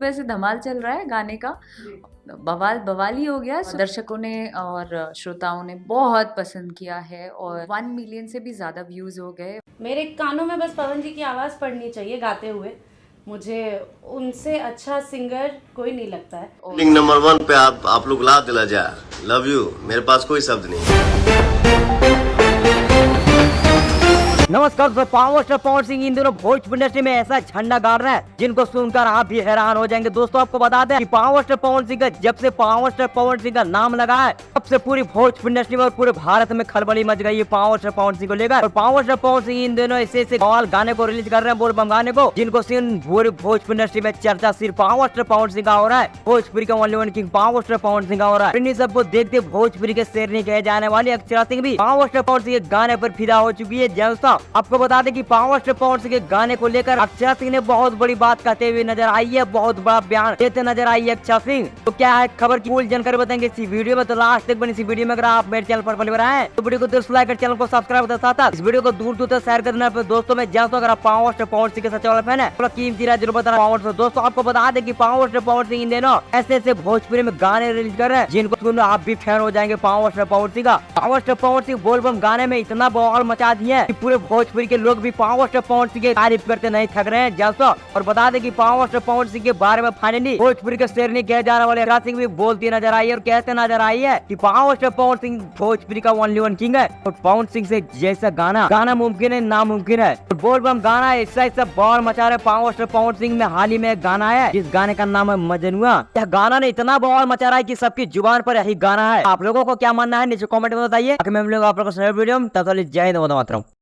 वैसे धमाल चल रहा है गाने का, बवाल बवाल ही हो गया। दर्शकों ने और श्रोताओं ने बहुत पसंद किया है और 1 मिलियन से भी ज्यादा व्यूज हो गए। मेरे कानों में बस पवन जी की आवाज़ पड़नी चाहिए गाते हुए, मुझे उनसे अच्छा सिंगर कोई नहीं लगता है। लिंग नंबर 1 पे आप लोग ला दिला जा, लव यू, मेरे पास कोई शब्द नहीं। नमस्कार दोस्तों, पावर स्टार पवन सिंह इन दिनों भोजपुरी इंडस्ट्री में ऐसा झंडा गाड़ रहा है जिनको सुनकर आप भी हैरान हो जाएंगे। दोस्तों आपको बता दें कि पावर स्टार पवन सिंह का जब से पावर स्टार पवन सिंह का नाम लगा है तब से पूरी भोजपुरी इंडस्ट्री में और पूरे भारत में खलबली मच गई है पावर स्टार पवन सिंह को लेकर। और पावर स्टार पवन सिंह इन दिनों ऐसे बवाल गाने को रिलीज कर रहे हैं, बोल बम गाने को, जिनको सुन पूरी भोजपुरी इंडस्ट्री में चर्चा सिर्फ पावर स्टार पवन सिंह का हो रहा है। भोजपुरी का only one king power star Pawan Singh का हो रहा है। इन्हीं सबको देखते भोजपुरी के शेरनी कहे जाने वाली अक्षरा सिंह भी पावर स्टार पवन सिंह के गाने पर फिदा हो चुकी है। दोस्तों आपको बता दें कि पावर स्टार पवन सिंह के गाने को लेकर अक्षरा सिंह ने बहुत बड़ी बात कहते हुए नजर आई है, बहुत बड़ा बयान देते नजर आई है अक्षरा सिंह। तो क्या है खबर की फुल जानकारी बताएंगे इसी वीडियो में, तो लास्ट तक बनी इसी वीडियो में। अगर आप मेरे चैनल पर पहली बार आए तो वीडियो को दिल से लाइक कर चैनल को सब्सक्राइब कर साथ इस वीडियो को दूर दूर तक शेयर कर देना। दोस्तों मैं जानता हूं अगर आप पावर स्टार पवन सिंह के सच्चे वाले फैन है तो कीमती राय जरूर बताना पावर स्टार। दोस्तों आपको बता दें कि पावर स्टार पवन सिंह इन दिनों ऐसे ऐसे भोजपुरी में गाने रिलीज कर रहे हैं जिनको सुनकर आप भी फैन हो जाएंगे पावर स्टार पवन सिंह का। पावर स्टार पवन सिंह बोल बम गाने में इतना बवाल मचा दिए हैं कि पूरे भोजपुरी के लोग भी पावर स्टार पवन सिंह की तारीफ करते नहीं थक रहे हैं दोस्तों। और बता दें कि पावर स्टार पवन सिंह के बारे में फाइनली भोजपुरी के शेरनी कहे जाने वाले अक्षरा सिंह भी बोलती नजर आई है और कहते नजर आई है कि पावर स्टार पवन सिंह भोजपुरी का ओनली वन किंग है और पवन सिंह से जैसा गाना मुमकिन है नामुमकिन है। और बोल बम गाना ऐसा बवाल मचा रहे पावर स्टार पवन सिंह में हाल ही में एक गाना है जिस गाने का नाम है मजनुआ। यह गाना ने इतना बवाल मचा रहा है कि सबकी जुबान पर यही गाना है। आप लोगों को क्या मानना है नीचे कमेंट में बताइए। मैं आप लोगों को वीडियो तब तक जय हिंद वंदे मातरम।